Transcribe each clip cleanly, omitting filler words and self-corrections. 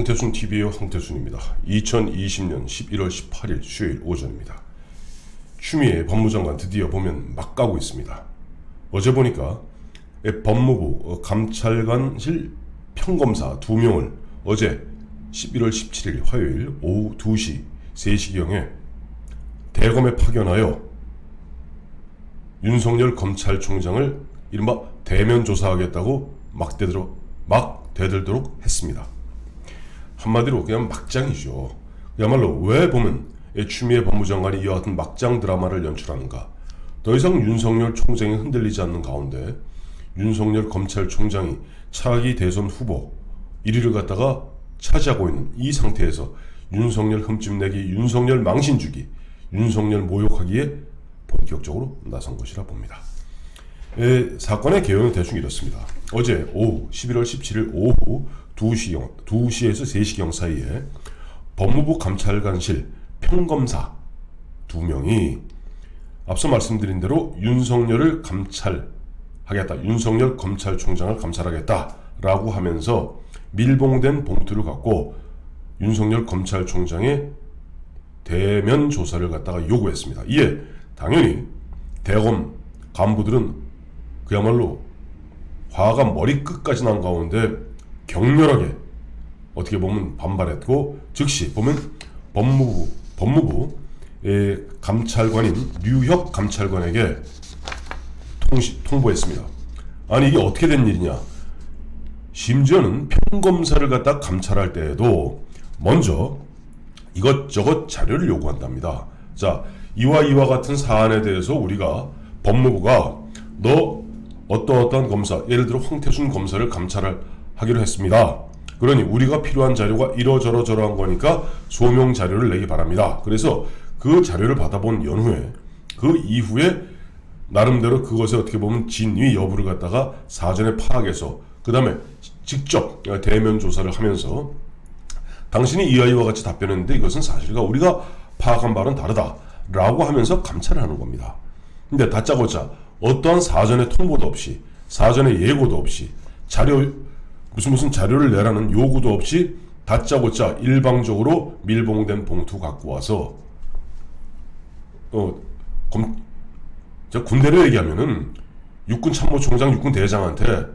황태순 TV의 황태순입니다. 2020년 11월 18일 수요일 오전입니다. 추미애 법무장관 드디어 보면 막 가고 있습니다. 어제 보니까 법무부 감찰관실 평검사 2명을 어제 11월 17일 화요일 오후 2시, 3시경에 대검에 파견하여 윤석열 검찰총장을 이른바 대면 조사하겠다고 막 대들도록 했습니다. 한마디로 그냥 막장이죠. 그야말로 왜 보면 추미애 법무장관이 이와 같은 막장 드라마를 연출하는가. 더 이상 윤석열 총장이 흔들리지 않는 가운데 윤석열 검찰총장이 차기 대선 후보 1위를 갖다가 차지하고 있는 이 상태에서 윤석열 흠집내기, 윤석열 망신주기, 윤석열 모욕하기에 본격적으로 나선 것이라 봅니다. 사건의 개요는 대충 이렇습니다. 어제 오후 11월 17일 오후 2시에서 3시경 사이에 법무부 감찰관실 평검사 2명이 앞서 말씀드린 대로 윤석열을 감찰하겠다, 윤석열 검찰총장을 감찰하겠다라고 하면서 밀봉된 봉투를 갖고 윤석열 검찰총장의 대면 조사를 갖다가 요구했습니다. 이에 당연히 대검 간부들은 그야말로 화가 머리끝까지 난 가운데 격렬하게 어떻게 보면 반발했고, 즉시 보면 법무부 감찰관인 류혁 감찰관에게 통보했습니다. 아니 이게 어떻게 된 일이냐. 심지어는 평검사를 갖다 감찰할 때에도 먼저 이것저것 자료를 요구한답니다. 자, 이와 같은 사안에 대해서 우리가 법무부가 너 어떠한 검사, 예를 들어 황태순 검사를 감찰을 하기로 했습니다. 그러니 우리가 필요한 자료가 이러저러한 거니까 소명 자료를 내기 바랍니다. 그래서 그 자료를 받아본 연후에 그 이후에 나름대로 그것에 어떻게 보면 진위 여부를 갖다가 사전에 파악해서 그 다음에 직접 대면 조사를 하면서 당신이 이와 같이 답변했는데 이것은 사실과 우리가 파악한 바는 다르다라고 하면서 감찰을 하는 겁니다. 근데 다짜고짜 어떠한 사전에 통보도 없이, 사전에 예고도 없이, 무슨 자료를 내라는 요구도 없이 다짜고짜 일방적으로 밀봉된 봉투 갖고 와서 군대를 얘기하면은 육군 참모총장, 육군 대장한테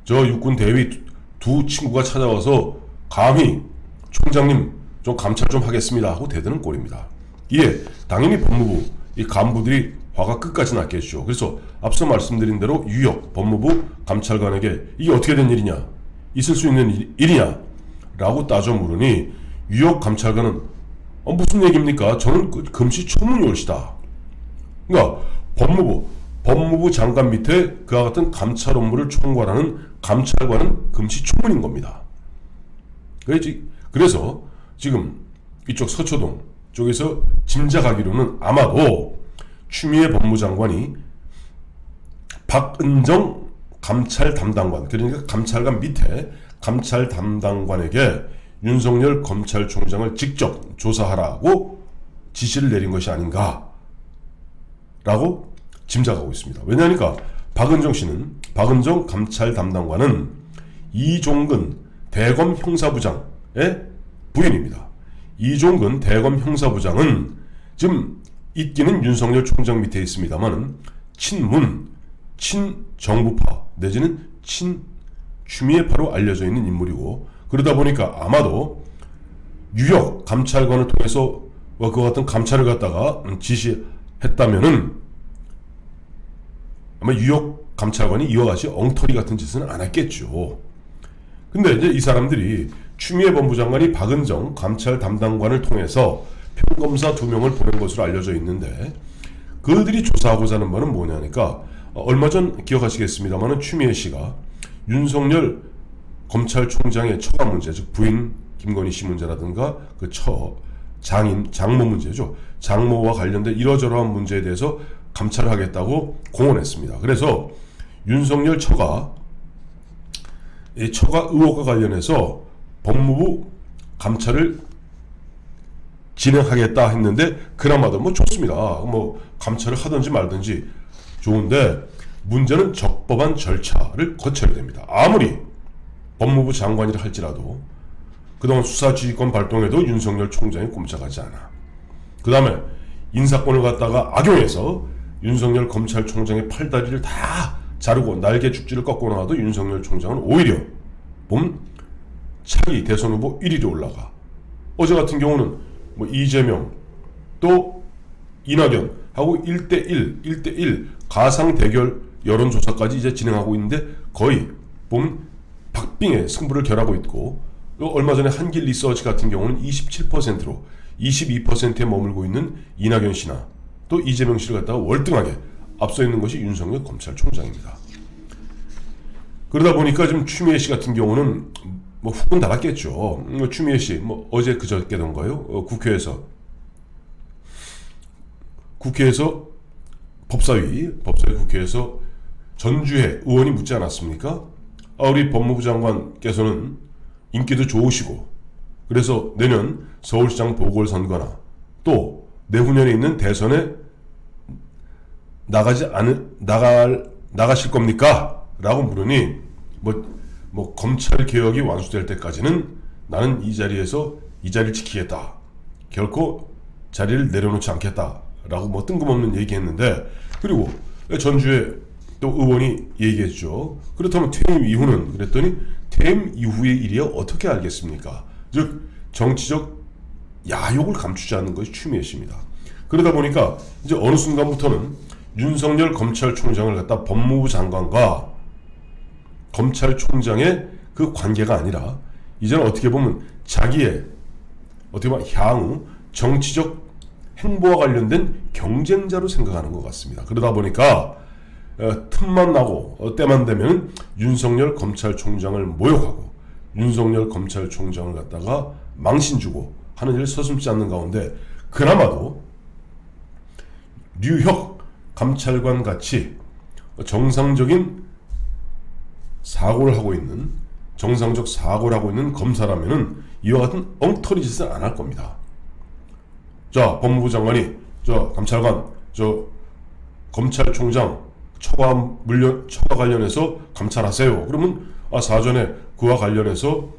저 육군 대위 두 친구가 찾아와서 감히 총장님 좀 감찰 좀 하겠습니다 하고 대드는 꼴입니다. 이에 당연히 법무부 이 간부들이 화가 끝까지 났겠죠. 그래서 앞서 말씀드린 대로 유혁 법무부 감찰관에게 이게 어떻게 된 일이냐, 있을 수 있는 일이냐 라고 따져 물으니 유혁 감찰관은 무슨 얘기입니까? 저는 금시초문이 올시다. 그러니까 법무부 장관 밑에 그와 같은 감찰 업무를 총괄하는 감찰관은 금시초문인 겁니다. 그래서 지금 이쪽 서초동 쪽에서 짐작하기로는 아마도 추미애 법무장관이 박은정 감찰 담당관, 그러니까 감찰관 밑에 감찰 담당관에게 윤석열 검찰총장을 직접 조사하라고 지시를 내린 것이 아닌가 라고 짐작하고 있습니다. 왜냐하니까 박은정 감찰 담당관은 이종근 대검 형사부장의 부인입니다. 이종근 대검 형사부장은 지금 있기는 윤석열 총장 밑에 있습니다만 친정부파 내지는 추미애파로 알려져 있는 인물이고, 그러다 보니까 아마도 유혁 감찰관을 통해서 그와 같은 감찰을 갖다가 지시했다면은 아마 유혁 감찰관이 이와 같이 엉터리 같은 짓은 안 했겠죠. 근데 이제 이 사람들이 추미애 법무장관이 박은정 감찰 담당관을 통해서 평검사 2명을 보낸 것으로 알려져 있는데, 그들이 조사하고자 하는 바는 뭐냐니까 얼마 전 기억하시겠습니다만 추미애 씨가 윤석열 검찰총장의 처가 문제, 즉 부인 김건희 씨 문제라든가 그 장모 문제죠. 장모와 관련된 이러저러한 문제에 대해서 감찰을 하겠다고 공언했습니다. 그래서 윤석열 처가 의혹과 관련해서 법무부 감찰을 진행하겠다 했는데 그나마도 좋습니다. 감찰을 하든지 말든지 좋은데 문제는 적법한 절차를 거쳐야 됩니다. 아무리 법무부 장관이라 할지라도 그동안 수사지휘권 발동에도 윤석열 총장이 꼼짝하지 않아. 그 다음에 인사권을 갖다가 악용해서 윤석열 검찰총장의 팔다리를 다 자르고 날개 축지를 꺾고 나가도 윤석열 총장은 오히려 차기 대선 후보 1위로 올라가. 어제 같은 경우는 뭐 이재명 또 이낙연 하고 1대1 가상 대결 여론조사까지 이제 진행하고 있는데 거의 박빙의 승부를 겨루고 있고, 얼마 전에 한길 리서치 같은 경우는 27%로 22%에 머물고 있는 이낙연 씨나 또 이재명 씨를 갖다가 월등하게 앞서 있는 것이 윤석열 검찰총장입니다. 그러다 보니까 지금 추미애 씨 같은 경우는 뭐 훅은 달았겠죠. 추미애 씨 뭐 어제 그저께던가요? 국회에서 법사위 국회에서 전주혜 의원이 묻지 않았습니까? 우리 법무부 장관께서는 인기도 좋으시고 그래서 내년 서울시장 보궐선거나 또 내후년에 있는 대선에 나가실 겁니까? 라고 물으니 뭐 검찰 개혁이 완수될 때까지는 나는 이 자리를 지키겠다. 결코 자리를 내려놓지 않겠다. 라고 뭐 뜬금없는 얘기했는데, 그리고 전주에 또 의원이 얘기했죠. 그렇다면 퇴임 이후는, 그랬더니 퇴임 이후의 일이야 어떻게 알겠습니까? 즉 정치적 야욕을 감추지 않는 것이 추미애 씨입니다. 그러다 보니까 이제 어느 순간부터는 윤석열 검찰총장을 갖다 법무부 장관과 검찰총장의 그 관계가 아니라 이제는 어떻게 보면 자기의 향후 정치적 행보와 관련된 경쟁자로 생각하는 것 같습니다. 그러다 보니까 틈만 나고 때만 되면 윤석열 검찰총장을 모욕하고 윤석열 검찰총장을 갖다가 망신 주고 하는 일을 서슴지 않는 가운데, 그나마도 류혁 감찰관 같이 정상적 사고를 하고 있는 검사라면은 이와 같은 엉터리 짓을 안 할 겁니다. 자, 법무부 장관이 감찰관 검찰총장 처가 관련해서 감찰하세요. 그러면 사전에 그와 관련해서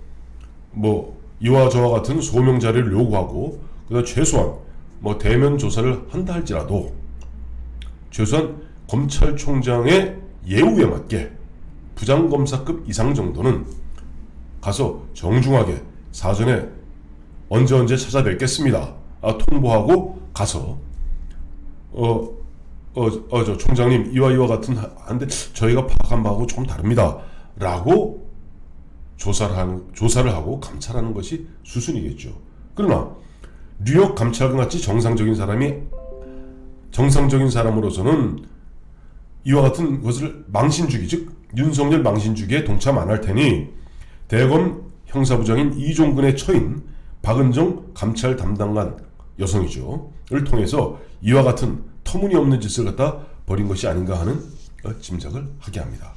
뭐 이와 저와 같은 소명 자료를 요구하고, 그다음 최소한 뭐 대면 조사를 한다 할지라도 최소한 검찰총장의 예우에 맞게 부장검사급 이상 정도는 가서 정중하게 사전에 언제 찾아뵙겠습니다. 통보하고 가서 저 총장님 이와 같은 한데 저희가 파악한 바하고 조금 다릅니다. 라고 조사를 하고 감찰하는 것이 수순이겠죠. 그러나 뉴욕 감찰관 같이 정상적인 사람으로서는 이와 같은 것을 망신주기, 즉 윤석열 망신주기에 동참 안 할 테니 대검 형사부장인 이종근의 처인 박은정 감찰 담당관 여성이죠.를 통해서 이와 같은 터무니없는 짓을 갖다 벌인 것이 아닌가 하는 짐작을 하게 합니다.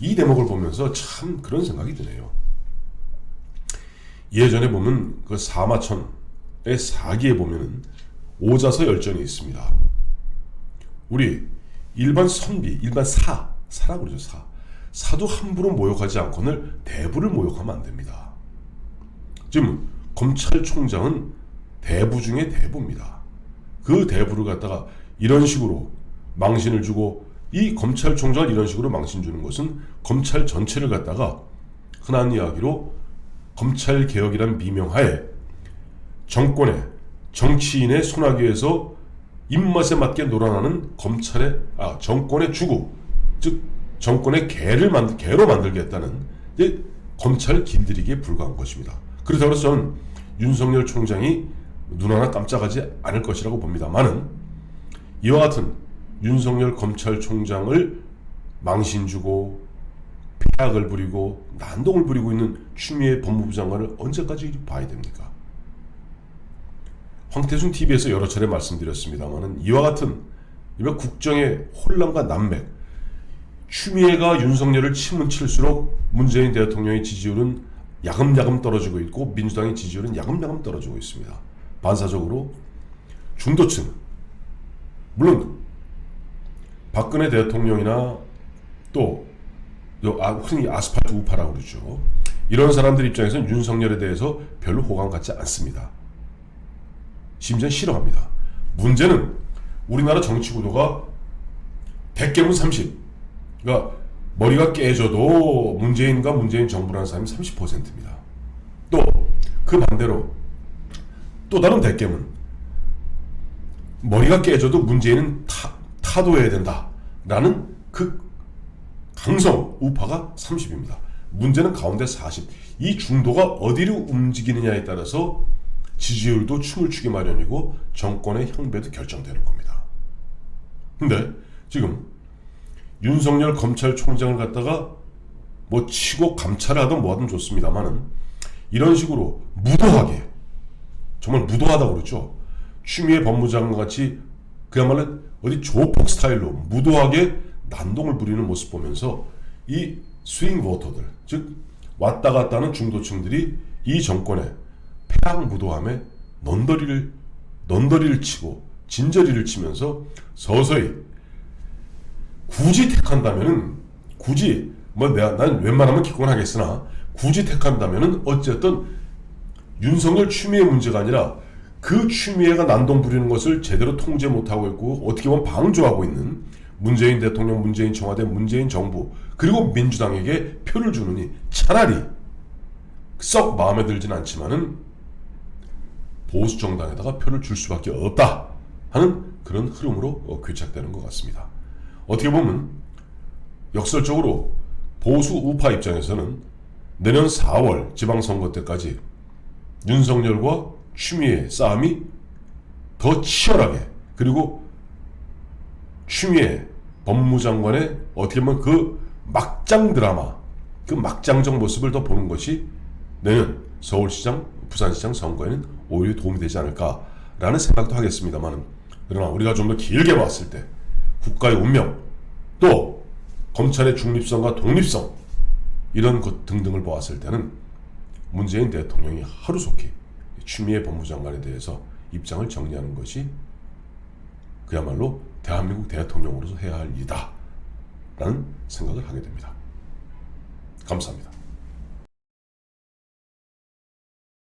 이 대목을 보면서 참 그런 생각이 드네요. 예전에 보면 그 사마천의 사기에 보면은 오자서 열전이 있습니다. 우리 일반 사라고 그러죠. 사도 함부로 모욕하지 않고는 대부를 모욕하면 안 됩니다. 지금 검찰총장은 대부 중에 대부입니다. 그 대부를 갖다가 이런 식으로 망신을 주고, 이 검찰총장을 이런 식으로 망신 주는 것은 검찰 전체를 갖다가 흔한 이야기로 검찰개혁이란 미명하에 정치인의 손아귀에서 입맛에 맞게 놀아나는 정권의 주구, 즉 정권의 개로 만들겠다는 검찰 길들이기에 불과한 것입니다. 그렇다고 해서 저는 윤석열 총장이 눈 하나 깜짝하지 않을 것이라고 봅니다만은, 이와 같은 윤석열 검찰총장을 망신 주고 폐악을 부리고 난동을 부리고 있는 추미애 법무부 장관을 언제까지 봐야 됩니까? 황태순 TV에서 여러 차례 말씀드렸습니다만은, 이와 같은 국정의 혼란과 난맥, 추미애가 윤석열을 치면 칠수록 문재인 대통령의 지지율은 야금야금 떨어지고 있고 민주당의 지지율은 야금야금 떨어지고 있습니다. 반사적으로 중도층, 물론 박근혜 대통령이나 또 흔히 아스팔트 우파라고 그러죠. 이런 사람들 입장에서는 윤석열에 대해서 별로 호감 갖지 않습니다. 심지어 싫어합니다. 문제는 우리나라 정치 구도가 대깨문 30. 그러니까 머리가 깨져도 문재인과 문재인 정부라는 사람이 30%입니다. 또 그 반대로 또 다른 대깨문. 머리가 깨져도 문재인은 타도해야 된다라는 그 강성 우파가 30입니다. 문제는 가운데 40. 이 중도가 어디로 움직이느냐에 따라서 지지율도 춤을 추기 마련이고 정권의 향배도 결정되는 겁니다. 근데 지금 윤석열 검찰총장을 갖다가 뭐 치고 감찰을 하든 뭐하든 좋습니다만은 이런 식으로 무도하게, 정말 무도하다고 그러죠. 추미애 법무장관 같이 그야말로 어디 조폭 스타일로 무도하게 난동을 부리는 모습 보면서 이 스윙 보터들, 즉 왔다 갔다 하는 중도층들이 이 정권의 패악무도함에 넌더리를 치고 진저리를 치면서 서서히 굳이 택한다면은, 굳이 난 웬만하면 기권하겠으나 굳이 택한다면은 어쨌든 윤석열 추미애 문제가 아니라 그 추미애가 난동 부리는 것을 제대로 통제 못하고 있고 어떻게 보면 방조하고 있는 문재인 대통령, 문재인 청와대, 문재인 정부, 그리고 민주당에게 표를 주느니 차라리 썩 마음에 들진 않지만은 보수 정당에다가 표를 줄 수밖에 없다 하는 그런 흐름으로 교착되는 것 같습니다. 어떻게 보면 역설적으로 보수 우파 입장에서는 내년 4월 지방선거 때까지 윤석열과 추미애 싸움이 더 치열하게, 그리고 추미애 법무장관의 어떻게 보면 그 막장 드라마, 그 막장적 모습을 더 보는 것이 내년 서울시장, 부산시장 선거에는 오히려 도움이 되지 않을까라는 생각도 하겠습니다만, 그러나 우리가 좀 더 길게 봤을 때 국가의 운명, 또 검찰의 중립성과 독립성, 이런 것 등등을 보았을 때는 문재인 대통령이 하루속히 추미애 법무장관에 대해서 입장을 정리하는 것이 그야말로 대한민국 대통령으로서 해야 할 일이다 라는 생각을 하게 됩니다. 감사합니다.